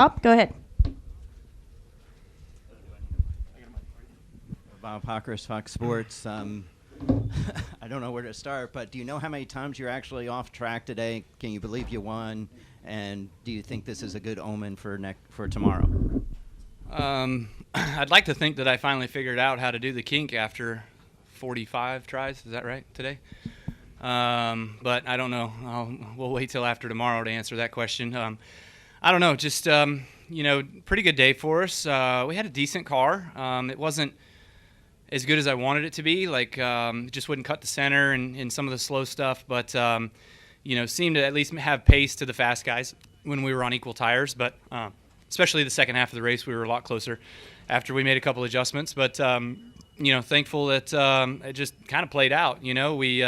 Bob, go ahead. Bob Hawkers, Fox Sports. I don't know where to start, but do you know how many times you're actually off track today? Can you believe you won? And do you think this is a good omen for tomorrow? I'd like to think that I finally figured out how to do the kink after 45 tries. Is that right today? But I don't know. We'll wait till after tomorrow to answer that question. I don't know. Just, pretty good day for us. We had a decent car. It wasn't as good as I wanted it to be. It just wouldn't cut the center and some of the slow stuff. But, seemed to at least have pace to the fast guys when we were on equal tires. But especially the second half of the race, we were a lot closer after we made a couple adjustments. But, thankful that it just kind of played out. We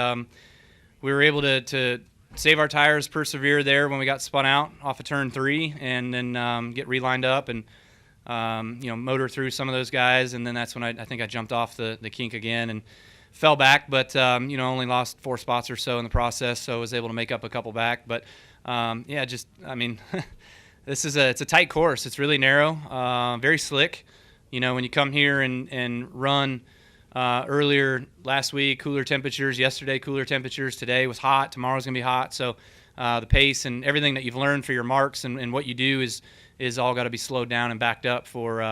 were able to save our tires, persevere there when we got spun out off of turn 3, and then get relined up and motor through some of those guys. And then that's when I think I jumped off the kink again and fell back, but only lost 4 spots or so in the process, so I was able to make up a couple back. But it's a tight course. It's really narrow, very slick. When you come here and run earlier last week, cooler temperatures, yesterday cooler temperatures, today was hot, tomorrow's going to be hot. So the pace and everything that you've learned for your marks and what you do is all got to be slowed down and backed up for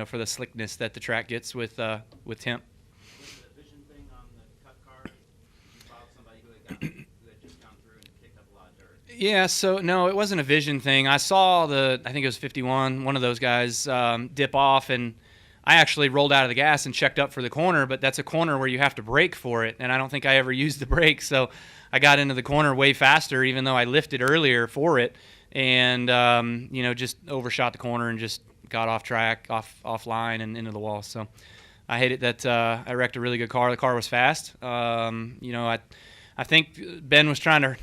for the slickness that the track gets with temp. Was it a vision thing on the cut car? Did you follow somebody who had just gone through and kicked up a lot of dirt? Yeah, so no, it wasn't a vision thing. I saw I think it was 51, one of those guys dip off, and I actually rolled out of the gas and checked up for the corner, but that's a corner where you have to brake for it, and I don't think I ever used the brake, so I got into the corner way faster, even though I lifted earlier for it, and just overshot the corner and just got off track, off line, and into the wall. So I hate it that I wrecked a really good car. The car was fast. I think Ben was trying to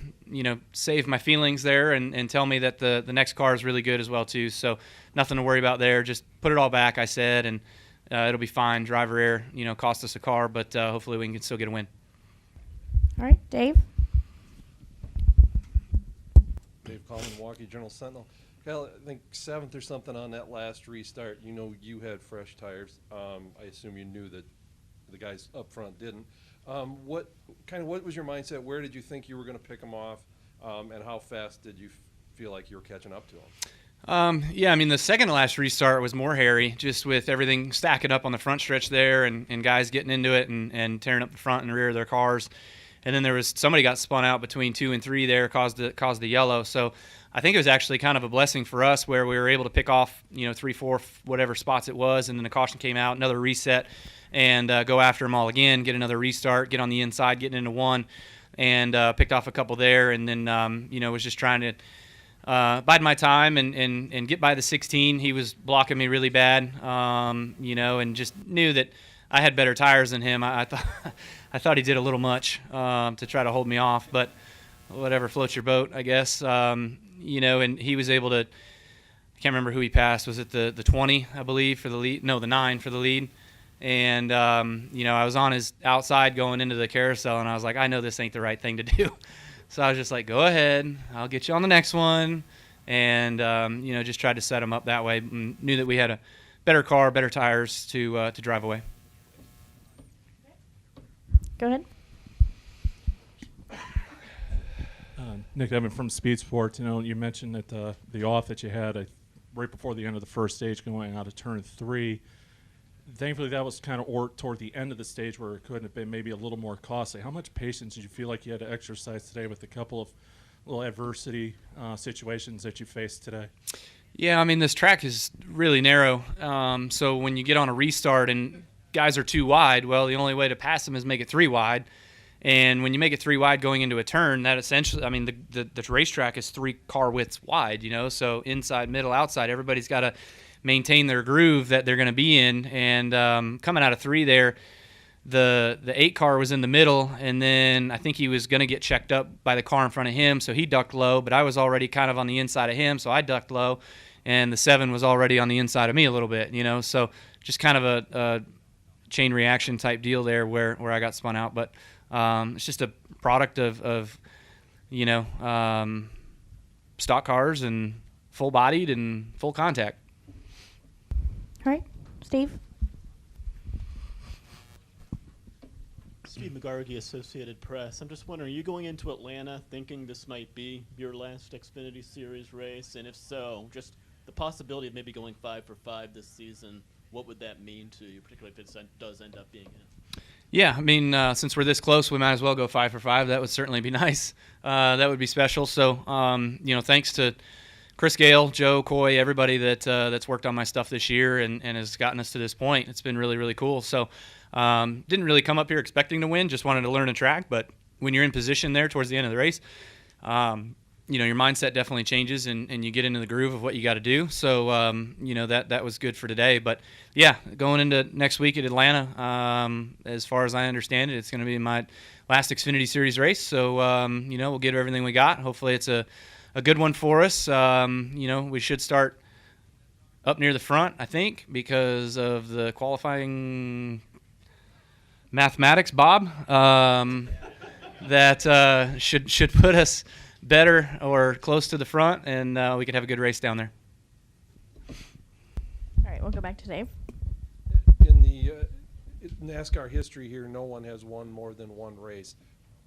save my feelings there and tell me that the next car is really good as well too. So nothing to worry about there. Just put it all back, I said, and it'll be fine. Driver error, cost us a car, but hopefully we can still get a win. All right, Dave. Dave Coleman, Milwaukee Journal Sentinel. Kyle, I think 7th or something on that last restart. You had fresh tires. I assume you knew that the guys up front didn't. What was your mindset? Where did you think you were going to pick them off, and how fast did you feel like you were catching up to them? The second to last restart was more hairy, just with everything stacking up on the front stretch there and guys getting into it and tearing up the front and rear of their cars. And then there was somebody got spun out between 2 and 3 there, caused the yellow. So I think it was actually kind of a blessing for us where we were able to pick off 3, 4, whatever spots it was, and then the caution came out, another reset, and go after them all again, get another restart, get on the inside, getting into 1, and picked off a couple there, and then was just trying to bide my time and get by the 16. He was blocking me really bad, and just knew that I had better tires than him. I thought he did a little much to try to hold me off, but whatever floats your boat, I guess. And he was able to. I can't remember who he passed. Was it the 20, I believe, for the lead? No, the 9 for the lead. And I was on his outside going into the carousel, and I was like, I know this ain't the right thing to do. So I was just like, go ahead, I'll get you on the next one, and just tried to set him up that way. And knew that we had a better car, better tires to drive away. Go ahead. Nick Evan from Speed Sports. You mentioned that the off that you had right before the end of the first stage going out of turn 3. Thankfully, that was kind of toward the end of the stage where it could have been maybe a little more costly. How much patience did you feel like you had to exercise today with a couple of little adversity situations that you faced today? Yeah, this track is really narrow. So when you get on a restart and guys are too wide, well, the only way to pass them is make it 3 wide. And when you make it 3 wide going into a turn, that essentially, the racetrack is 3 car widths wide, so inside, middle, outside, everybody's got to maintain their groove that they're going to be in. And coming out of 3 there, the 8 car was in the middle, and then I think he was going to get checked up by the car in front of him, so he ducked low, but I was already kind of on the inside of him, so I ducked low, and the 7 was already on the inside of me a little bit, so just kind of a chain reaction type deal there where I got spun out. But it's just a product of stock cars and full-bodied and full contact. All right, Steve. Steve McGargy, Associated Press. I'm just wondering, are you going into Atlanta thinking this might be your last Xfinity Series race? And if so, just the possibility of maybe going 5 for 5 this season, what would that mean to you, particularly if it does end up being it? Yeah, I mean, since we're this close, we might as well go 5 for 5. That would certainly be nice. That would be special. So, thanks to Chris Gale, Joe, Coy, everybody that's worked on my stuff this year and has gotten us to this point. It's been really, really cool. So, didn't really come up here expecting to win, just wanted to learn a track. But when you're in position there towards the end of the race, your mindset definitely changes and you get into the groove of what you got to do. So, that was good for today. But, yeah, going into next week at Atlanta, as far as I understand it, it's going to be my last Xfinity Series race. So, we'll give everything we got. Hopefully it's a good one for us. We should start up near the front, I think, because of the qualifying mathematics, Bob. That should put us better or close to the front, and we could have a good race down there. All right, we'll go back to Dave. In the NASCAR history here, no one has won more than one race.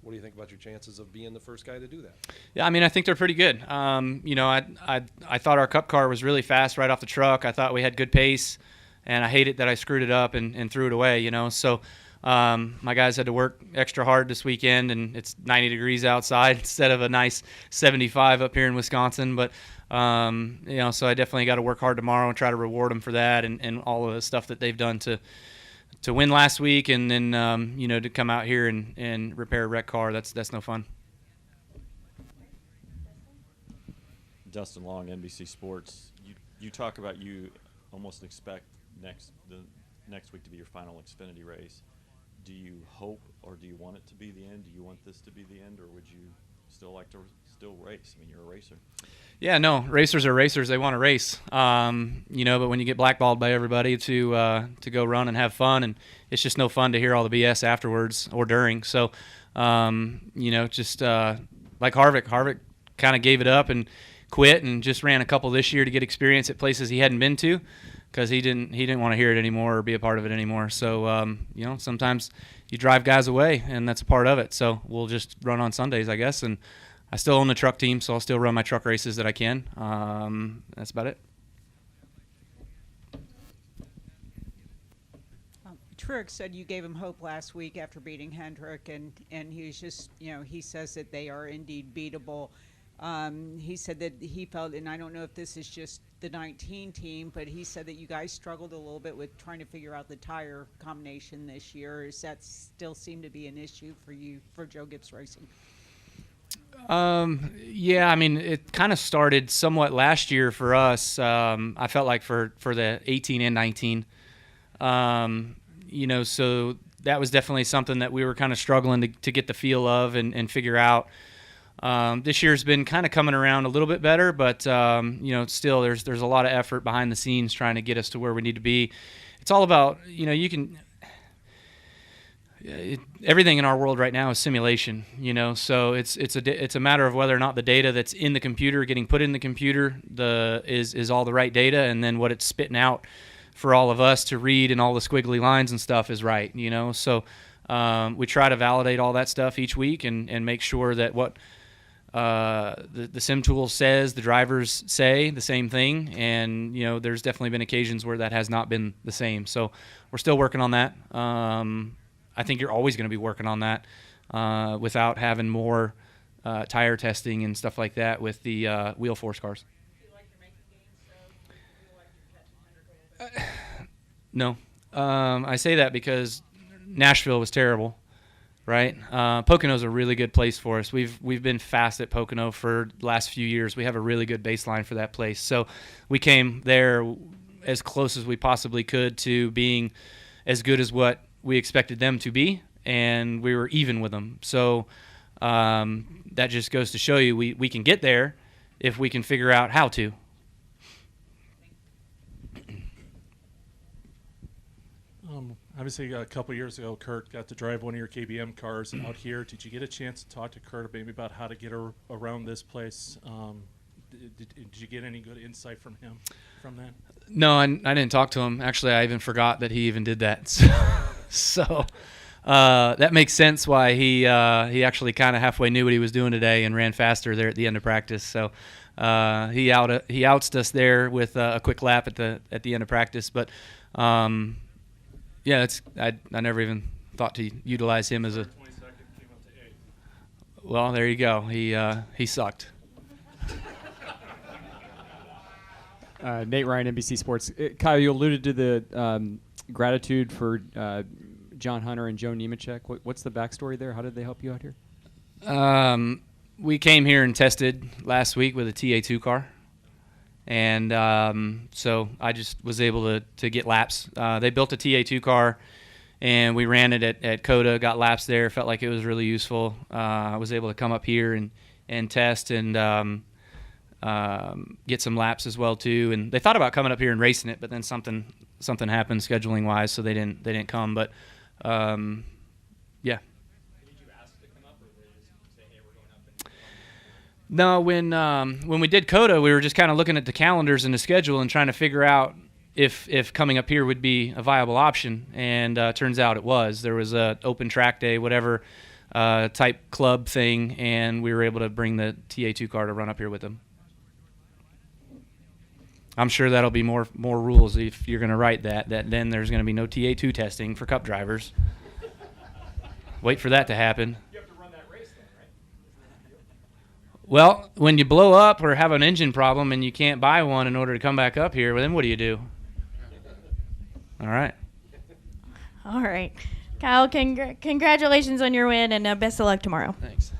What do you think about your chances of being the first guy to do that? Yeah, I mean, I think they're pretty good. I thought our Cup car was really fast right off the truck. I thought we had good pace, and I hated that I screwed it up and threw it away, So my guys had to work extra hard this weekend, and it's 90 degrees outside instead of a nice 75 up here in Wisconsin. But, so I definitely got to work hard tomorrow and try to reward them for that and all of the stuff that they've done to win last week, and then to come out here and repair a wrecked car. That's no fun. Dustin Long, NBC Sports. You talk about you almost expect next week to be your final Xfinity race. Do you hope or do you want it to be the end? Do you want this to be the end, or would you still like to still race? I mean, you're a racer. Yeah, no, racers are racers. They want to race, but when you get blackballed by everybody to go run and have fun, and it's just no fun to hear all the BS afterwards or during. So, just like Harvick kind of gave it up and quit and just ran a couple this year to get experience at places he hadn't been to, because he didn't want to hear it anymore or be a part of it anymore. So, sometimes you drive guys away, and that's a part of it. So we'll just run on Sundays, I guess, and I still own the truck team, so I'll still run my truck races that I can. That's about it. Truex said you gave him hope last week after beating Hendrick, and he was just, he says that they are indeed beatable. He said that he felt, and I don't know if this is just the 19 team, but he said that you guys struggled a little bit with trying to figure out the tire combination this year. Does that still seem to be an issue for you, for Joe Gibbs Racing? Yeah, I mean, it kind of started somewhat last year for us. I felt like for the 18 and 19, so that was definitely something that we were kind of struggling to get the feel of and figure out. This year's been kind of coming around a little bit better, but still there's a lot of effort behind the scenes trying to get us to where we need to be. It's all about, everything in our world right now is simulation, so it's a matter of whether or not the data that's in the computer getting put in the computer is all the right data, and then what it's spitting out for all of us to read and all the squiggly lines and stuff is right, so we try to validate all that stuff each week and make sure that what the sim tool says, the drivers say the same thing, and there's definitely been occasions where that has not been the same, so we're still working on that. I think you're always going to be working on that without having more tire testing and stuff like that with the wheel force cars. Do you like your making games, so do you feel like you're catching Hendrick a little bit? No. I say that because Nashville was terrible, right? Pocono's a really good place for us. We've been fast at Pocono for the last few years. We have a really good baseline for that place. So we came there as close as we possibly could to being as good as what we expected them to be, and we were even with them. So that just goes to show you we can get there if we can figure out how to. Obviously, a couple years ago, Kurt got to drive one of your KBM cars out here. Did you get a chance to talk to Kurt maybe about how to get around this place? Did you get any good insight from him from that? No, I didn't talk to him. Actually, I even forgot that he even did that. So that makes sense why he actually kind of halfway knew what he was doing today and ran faster there at the end of practice. So he outs us there with a quick lap at the end of practice. But yeah, I never even thought to utilize him as a. Well, there you go. He sucked. Nate Ryan, NBC Sports. Kyle, you alluded to the gratitude for John Hunter and Joe Nemechek. What's the backstory there? How did they help you out here? We came here and tested last week with a TA2 car. And so I just was able to get laps. They built a TA2 car, and we ran it at COTA, got laps there, felt like it was really useful. I was able to come up here and test and get some laps as well too. And they thought about coming up here and racing it, but then something happened scheduling wise, so they didn't come. But yeah. Did you ask to come up, or did they just say, "Hey, we're going up"? No, when we did COTA, we were just kind of looking at the calendars and the schedule and trying to figure out if coming up here would be a viable option. And turns out it was. There was a open track day, whatever type club thing, and we were able to bring the TA2 car to run up here with them. I'm sure that'll be more rules if you're going to write that then there's going to be no TA2 testing for Cup drivers. Wait for that to happen. You have to run that race then, right? Well, when you blow up or have an engine problem and you can't buy one in order to come back up here, well, then what do you do? All right. All right. Kyle, congratulations on your win, and best of luck tomorrow. Thanks.